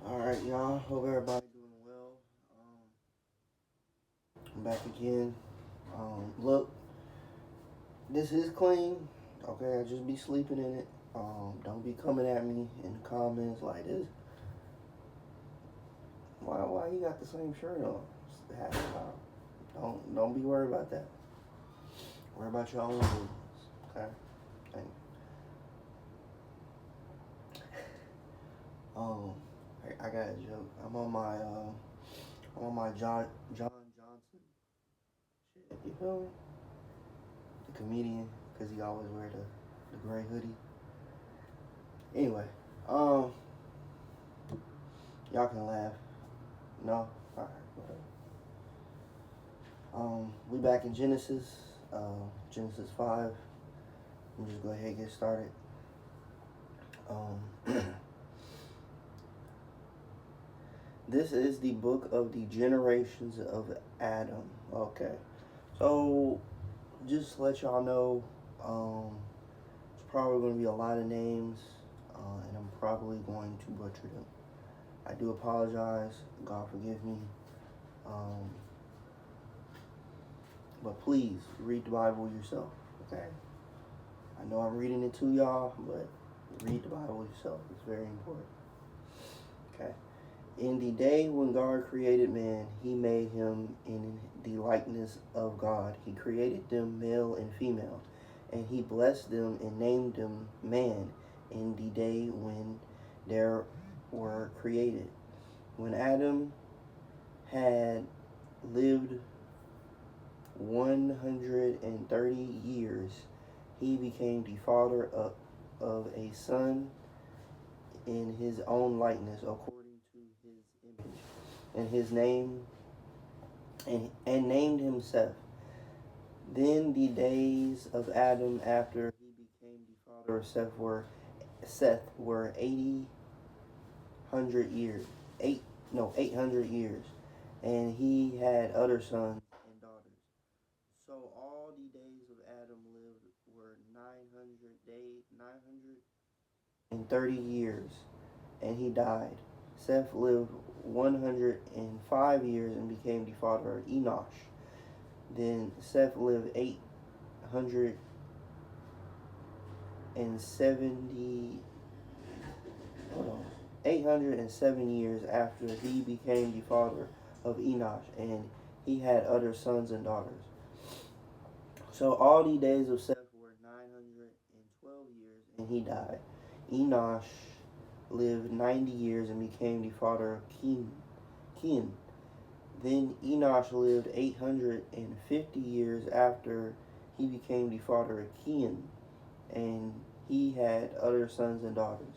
All right, y'all. Hope everybody doing well. I'm back again. Look, this is clean. Okay, I just be sleeping in it. Don't be coming at me in the comments like this. Why you got the same shirt on? Half the time. Don't be worried about that. Worry about your own business. Okay. Thank you. I got a joke. I'm on my John Johnson shit. You feel me? The comedian, because he always wear the gray hoodie. Anyway, um, y'all can laugh. No, all right, whatever. We back in Genesis, Genesis 5. I'm just go ahead and get started. Um, this is the book of the generations of Adam. Okay, so just to let y'all know, it's probably going to be a lot of names, and I'm probably going to butcher them. I do apologize. God forgive me. Um, but please read the Bible yourself. Okay. I know I'm reading it to y'all, but read the Bible yourself. It's very important. Okay. In the day when God created man, he made him in the likeness of God. He created them male and female, and he blessed them and named them man in the day when they were created. When Adam had lived 130 years, he became the father of a son in his own likeness, according to his image, and his name and named him Seth. Then the days of Adam after he became the father of Seth were 800 years. 800 years, and he had other sons and daughters. So all the days of Adam lived were 930 years, and he died. Seth lived 105 years and became the father of Enosh. Then Seth lived 870 hold on, 807 years after he became the father of Enosh, and he had other sons and daughters. So all the days of Seth were 912 years, and he died. Enosh lived 90 years and became the father of Ken. Then Enosh lived 850 years after he became the father of Ken, and he had other sons and daughters.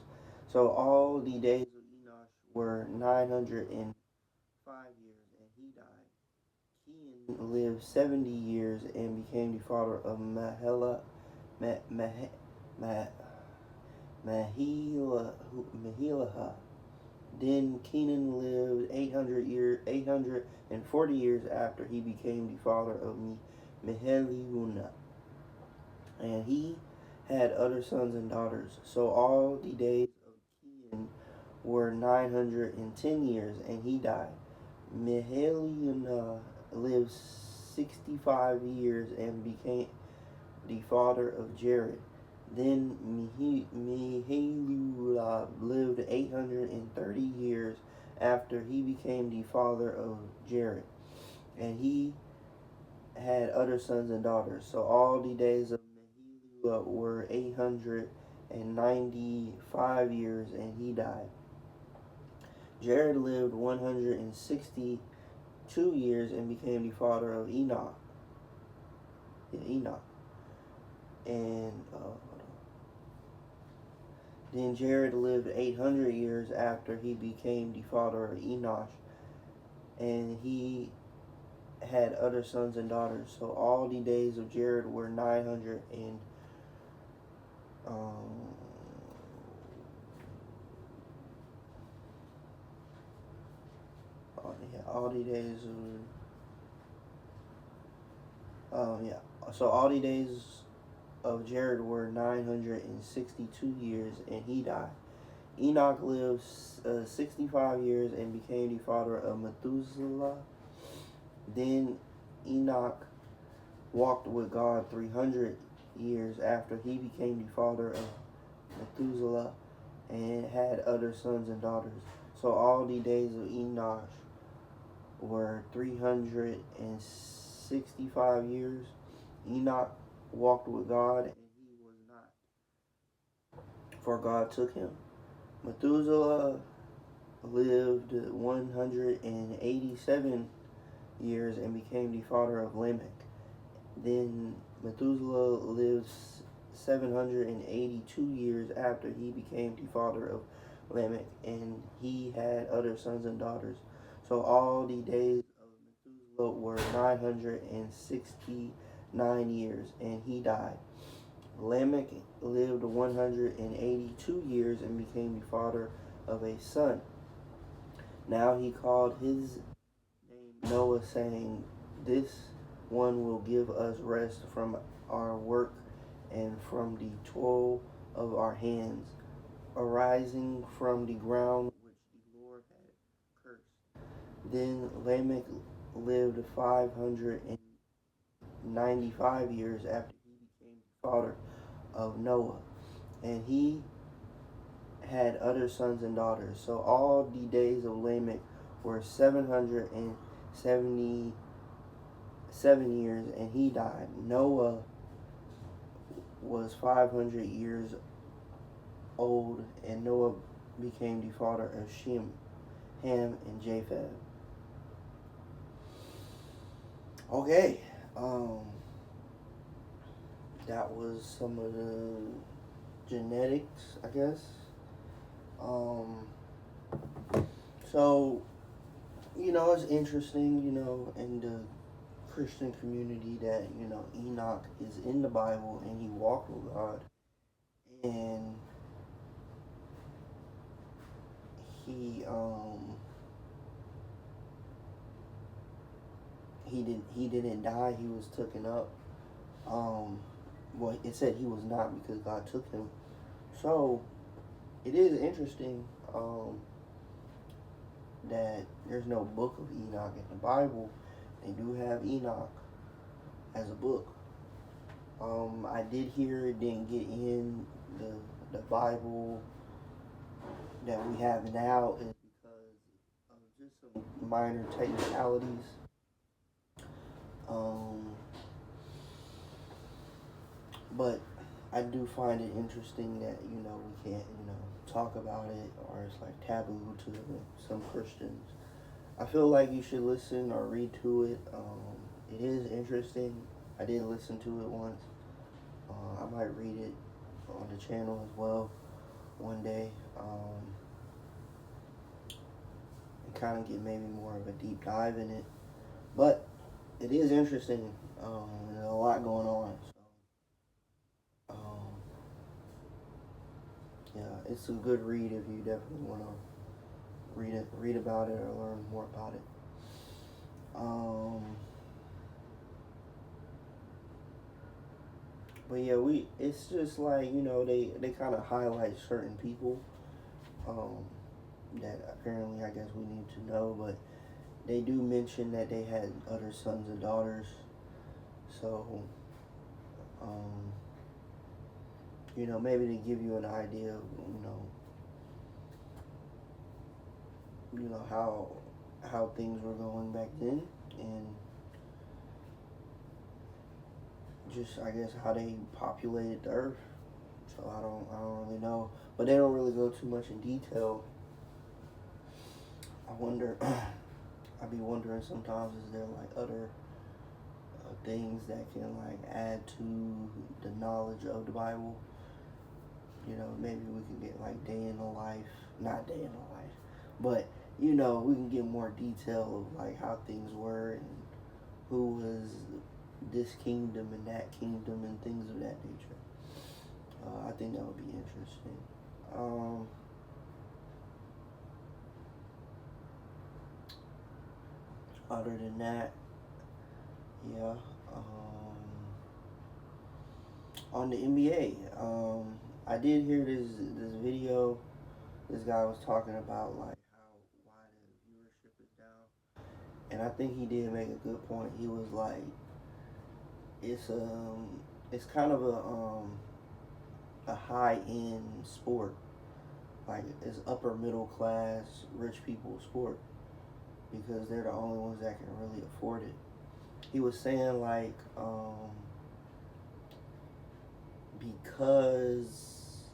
So all the days of Enosh were 905 years, and he died. Ken lived 70 years and became the father of Mahilahah. Then Kenan lived 840 years after he became the father of Meheliuna, and he had other sons and daughters. So all the days of Kenan were 910 years, and he died. Meheliuna lived 65 years and became the father of Jared. Then Meheliula lived 830 years after he became the father of Jared, and he had other sons and daughters. So all the days of Meheliula were 895 years, and he died. Jared lived 162 years and became the father of Enoch. Yeah, Enoch. And then Jared lived 800 years after he became the father of Enosh, and he had other sons and daughters. So all the days of Jared were 900 and um, all the days of So all the days of Jared were 962 years, and he died. Enoch lived 65 years and became the father of Methuselah. Then Enoch walked with God 300 years after he became the father of Methuselah and had other sons and daughters. So all the days of Enoch were 365 years. Enoch walked with God and he was not, for God took him. Methuselah lived 187 years and became the father of Lamech. Then Methuselah lived 782 years after he became the father of Lamech, and he had other sons and daughters. So all the days of Methuselah were 969 years, and he died. Lamech lived 182 years and became the father of a son. Now he called his name Noah, saying, "This one will give us rest from our work and from the toil of our hands, arising from the ground which the Lord had cursed." Then Lamech lived 595 years after he became the father of Noah, and he had other sons and daughters. So all the days of Lamech were 777 years, and he died. Noah was 500 years old, and Noah became the father of Shem, Ham, and Japheth. Okay, that was some of the genetics, I guess. So, it's interesting, in the Christian community that, Enoch is in the Bible and he walked with God. And he didn't die, he was taken up. Well, it said he was not because God took him. So it is interesting that there's no book of Enoch in the Bible. They do have Enoch as a book. I did hear it didn't get in the Bible that we have now is because of just some minor technicalities. But I do find it interesting that we can't talk about it, or it's like taboo to some Christians. I feel like you should listen or read to it. It is interesting. I did listen to it once. I might read it on the channel as well one day, and kind of get maybe more of a deep dive in it. But it is interesting. There's a lot going on. So, yeah, it's a good read if you definitely want to read about it or learn more about it. But yeah, it's just like, they kind of highlight certain people that apparently I guess we need to know, but they do mention that they had other sons and daughters. So, maybe to give you an idea of, how things were going back then, and just I guess how they populated the earth. So I don't really know, but they don't really go too much in detail. I wonder. I'd be wondering sometimes, is there like other things that can like add to the knowledge of the Bible? Maybe we can get like not day in the life, but we can get more detail of like how things were and who was this kingdom and that kingdom and things of that nature. I think that would be interesting. Other than that, yeah. On the NBA, I did hear this video this guy was talking about like how why the viewership is down, and I think he did make a good point. He was like, it's it's kind of a high end sport, like it's upper middle class rich people sport because they're the only ones that can really afford it. He was saying like because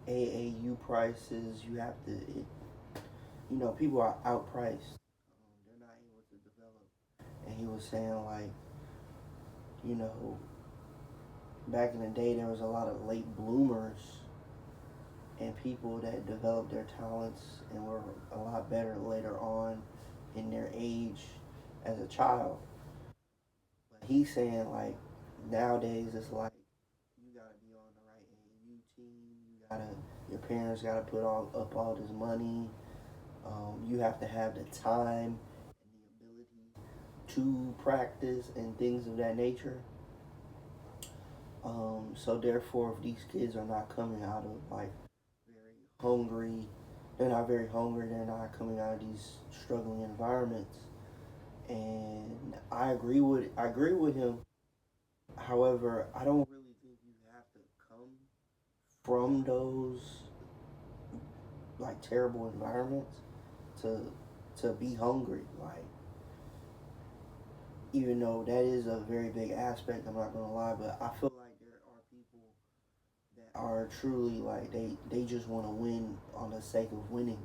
AAU prices, you have to, people are outpriced. They're not able to develop. And he was saying like, you know, back in the day there was a lot of late bloomers and people that developed their talents and were a lot better later on in their age as a child. But he's saying like nowadays it's like you gotta be on the right AAU team. Your parents gotta put up all this money. You have to have the time and the ability to practice and things of that nature. So therefore, if these kids are not coming out of like very hungry, they're not very hungry. They're not coming out of these struggling environments. And I agree with him. However, I don't really think you have to come from those like terrible environments to be hungry. Like even though that is a very big aspect, I'm not gonna lie, but I feel like there are people that are truly like they just want to win on the sake of winning.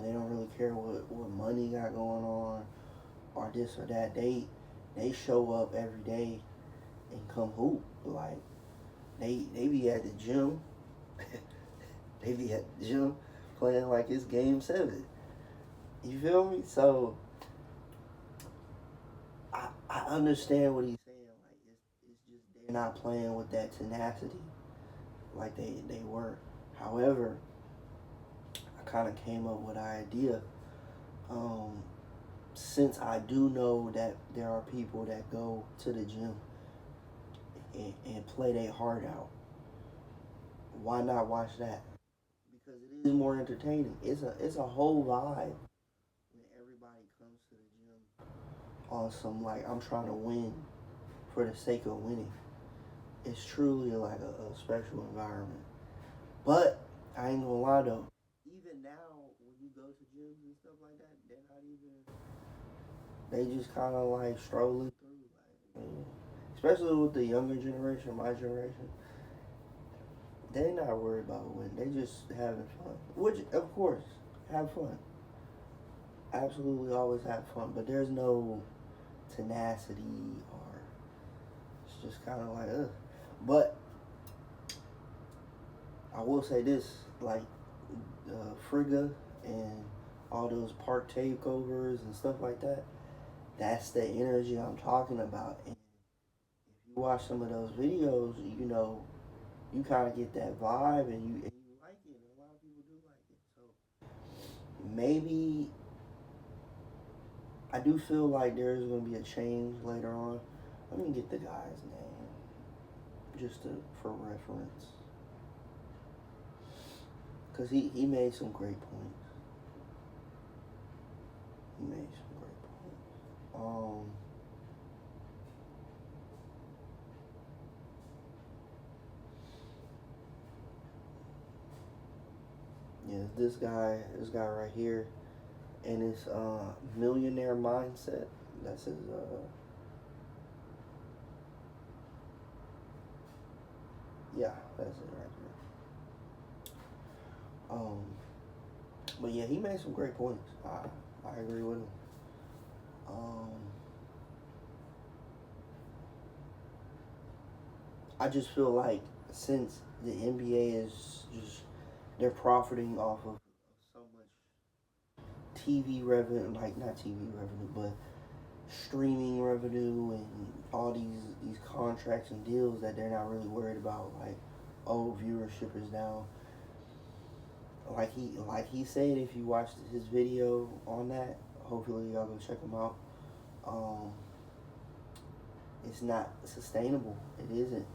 They don't really care what money got going on or this or that. They show up every day and come hoop. Like they be at the gym. They be at the gym playing like it's game 7. You feel me? So I understand what he's saying. Like it's just they're not playing with that tenacity like they were. However, I kind of came up with an idea. Um, since I do know that there are people that go to the gym and play their heart out, why not watch that? Because it is more entertaining. It's a whole vibe when everybody comes to the gym on some like I'm trying to win for the sake of winning. It's truly like a special environment. But I ain't gonna lie though, even now when you go to gyms and stuff like that, they're not even. They just kind of like strolling through, like, especially with the younger generation, my generation. They're not worried about winning. They just having fun. Which, of course, have fun. Absolutely, always have fun. But there's no tenacity, or it's just kind of like, ugh. But I will say this, like Frigga and all those park takeovers and stuff like that. That's the energy I'm talking about. And if you watch some of those videos, you kind of get that vibe, and you like it. And a lot of people do like it. So maybe I do feel like there is going to be a change later on. Let me get the guy's name just for reference, because he made some great points. He made some great points. Yeah, this guy right here, and it's millionaire mindset. That's his. Yeah, that's it right there. But yeah, he made some great points. I agree with him. Um, I just feel like since the NBA is just they're profiting off of so much TV revenue, like not TV revenue, but streaming revenue and all these contracts and deals that they're not really worried about. Like, oh, viewership is down. Like he said, if you watched his video on that, hopefully y'all go check him out. Um, it's not sustainable. It isn't.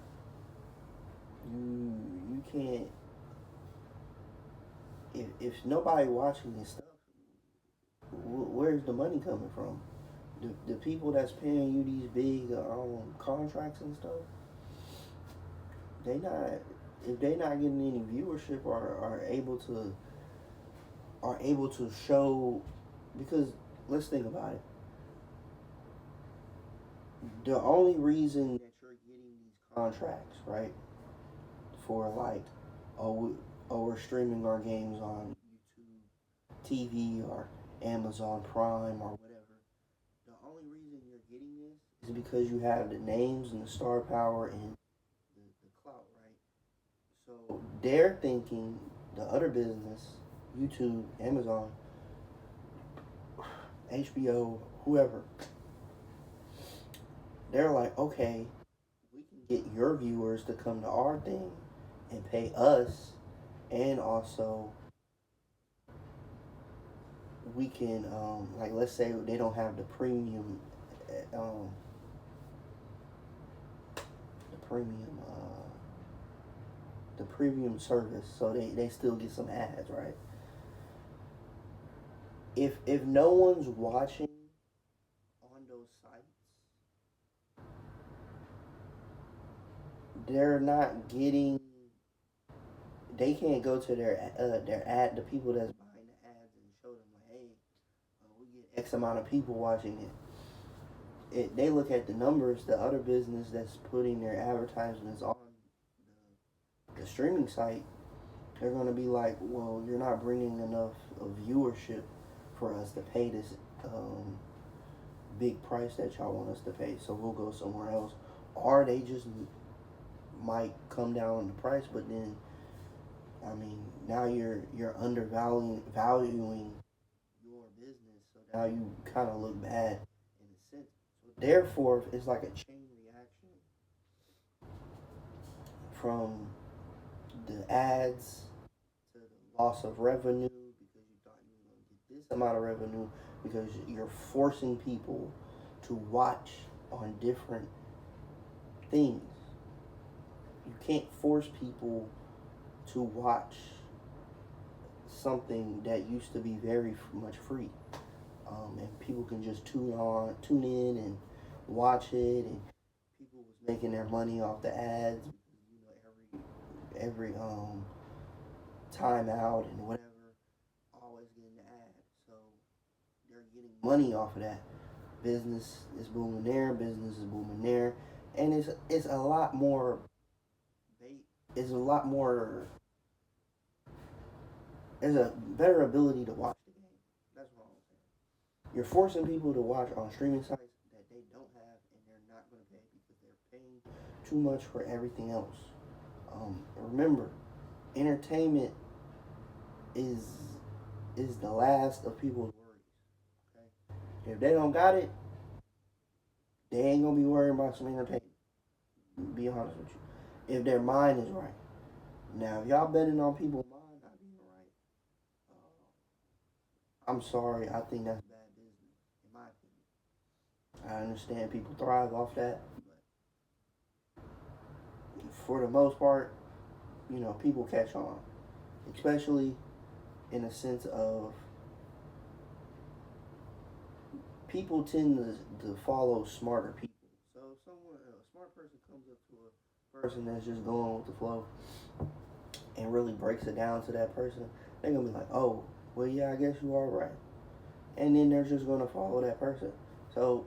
You can't if nobody watching this stuff, where's the money coming from? The people that's paying you these big contracts and stuff, they not if they not getting any viewership or are able to show, because let's think about it. The only reason that you're getting these contracts, right, for like, we're streaming our games on YouTube TV or Amazon Prime or whatever. The only reason you're getting this is because you have the names and the star power and the clout, right? So they're thinking the other business, YouTube, Amazon, HBO, whoever, they're like, okay, we can get your viewers to come to our thing and pay us, and also we can like, let's say they don't have um the premium the premium service, so they still get some ads, right? If no one's watching on those sites, they're not getting. They can't go to their ad, the people that's buying the ads, and show them like, hey, we get X amount of people watching it. They look at the numbers. The other business that's putting their advertisements on the streaming site, they're going to be like, well, you're not bringing enough of viewership for us to pay this big price that y'all want us to pay, so we'll go somewhere else. Or they just might come down on the price, but then, I mean, now you're undervaluing valuing your business, so now you kind of look bad in a sense. So therefore, it's like a chain reaction from the ads to the loss of revenue, because you thought you were going to get this amount of revenue, because you're forcing people to watch on different things. You can't force people to watch something that used to be very much free, and people can just tune in, and watch it, and people was making their money off the ads, because every time out and whatever, always getting the ad, so they're getting money off of that. Business is booming there, business is booming there, and it's a lot more. It's a lot more. There's a better ability to watch the game. That's what I'm saying. You're forcing people to watch on streaming sites that they don't have, and they're not going to pay because they're paying too much for everything else. Remember, entertainment is the last of people's worries. Okay, if they don't got it, they ain't gonna be worrying about some entertainment. Be honest with you. If their mind is right. Now, if y'all betting on people's mind not being right, I'm sorry. I think that's bad business, in my opinion. I understand people thrive off that, but for the most part, people catch on, especially in a sense of people tend to follow smarter people. So if a smart person comes up to a person that's just going with the flow and really breaks it down to that person, they're gonna be like, oh, well, yeah, I guess you are right, and then they're just gonna follow that person. So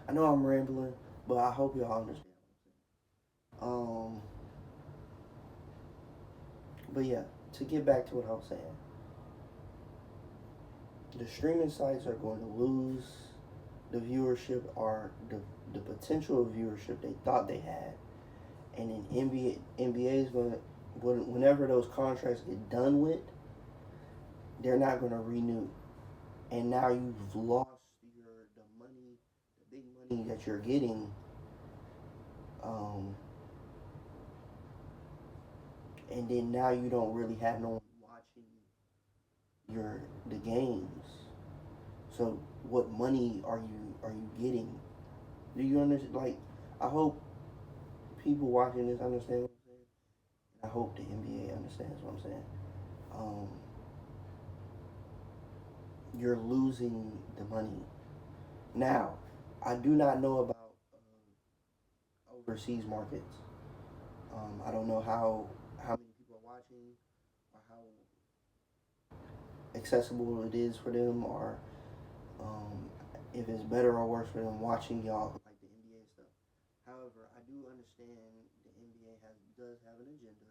I know I'm rambling, but I hope y'all understand. Um, but yeah, to get back to what I was saying, the streaming sites are going to lose the viewership, or the potential viewership they thought they had, and then NBA is going to, whenever those contracts get done with, they're not going to renew, and now you've lost the big money that you're getting, um, and then now you don't really have no one watching the games. So what money are you getting? Do you understand? Like, I hope people watching this understand what I'm saying. And I hope the NBA understands what I'm saying. um, you're losing the money. Now, I do not know about overseas markets. I don't know how many people are watching or how accessible it is for them, or um, if it's better or worse for them watching y'all like the NBA stuff. However, I do understand the NBA does have an agenda,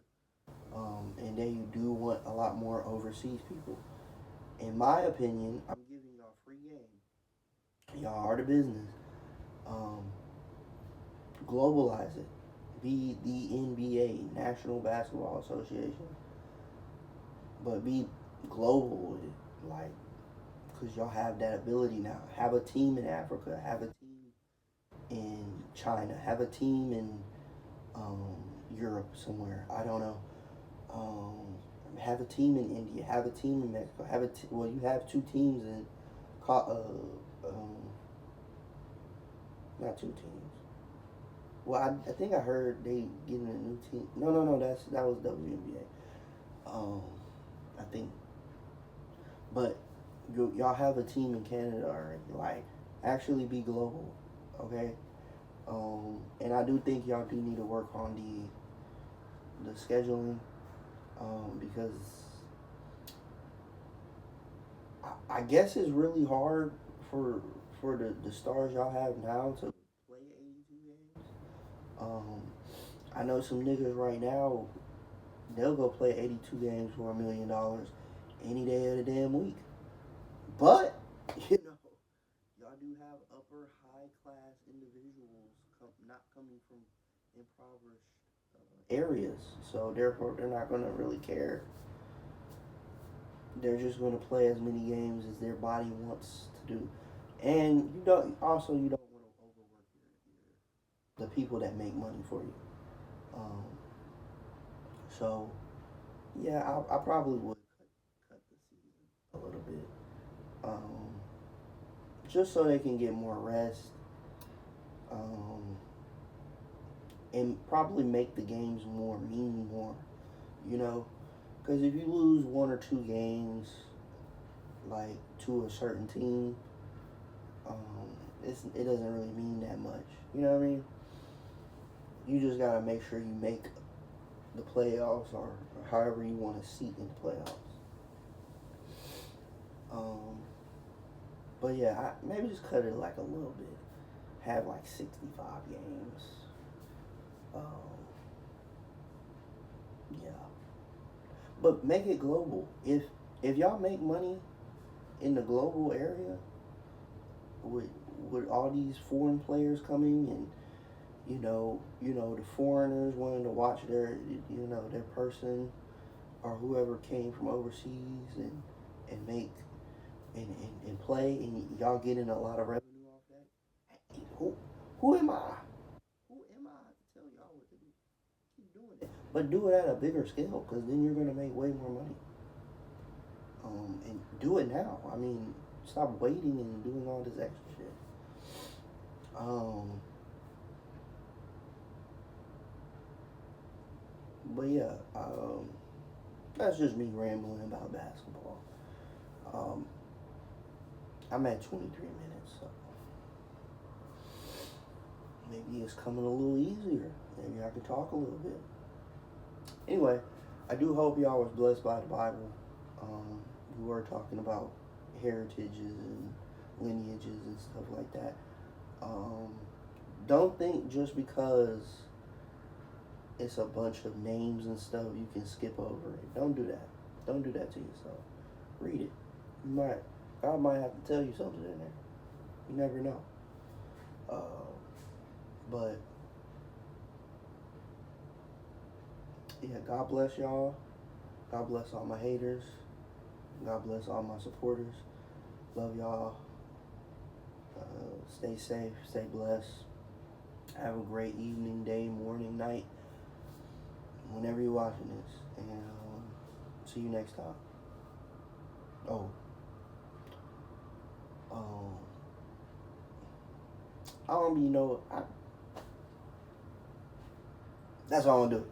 and they do want a lot more overseas people. In my opinion, I'm giving y'all free game. Y'all are the business. Um, Globalize it. Be the NBA, National Basketball Association, but be global with it. Like, because y'all have that ability now. Have a team in Africa. Have a team in China. Have a team in um, Europe somewhere. I don't know. Have a team in India. Have a team in Mexico. Well, you have two teams in, not two teams. Well, I think I heard they getting a new team. No. That was WNBA. I think, but y'all have a team in Canada already. Like, actually be global, okay? And I do think y'all do need to work on the scheduling, because I guess it's really hard for the stars y'all have now to play 82 games. I know some niggas right now, they'll go play 82 games for $1 million any day of the damn week. But, you know, y'all do have upper high class individuals not coming from impoverished areas. So therefore, they're not going to really care. They're just going to play as many games as their body wants to do. And you don't want to overwork the people that make money for you. Um, so yeah, I probably would cut the season a little bit, um, just so they can get more rest, um, and probably make the games mean more. You know, because if you lose one or two games, like to a certain team, it doesn't really mean that much. You know what I mean? You just gotta make sure you make the playoffs, or however you want to seat in the playoffs. Um, but yeah, maybe just cut it like a little bit. Have like 65 games. Um, yeah, but make it global. If y'all make money in the global area with all these foreign players coming, and the foreigners wanting to watch their person or whoever came from overseas, and make and play, and y'all getting a lot of revenue off that. Hey, who am I? Who am I to tell y'all what to do? Keep doing it, but do it at a bigger scale, because then you're gonna make way more money. And do it now. I mean, stop waiting and doing all this extra shit. But yeah, that's just me rambling about basketball. Um, I'm at 23 minutes, so maybe it's coming a little easier. Maybe I can talk a little bit. Anyway, I do hope y'all was blessed by the Bible. We were talking about heritages and lineages and stuff like that. Don't think just because it's a bunch of names and stuff you can skip over it. Don't do that. Don't do that to yourself. Read it. God might have to tell you something in there. You never know. But yeah, God bless y'all. God bless all my haters. God bless all my supporters. Love y'all. Stay safe. Stay blessed. Have a great evening, day, morning, night, whenever you're watching this. And see you next time. Oh. I don't that's all I'm gonna do.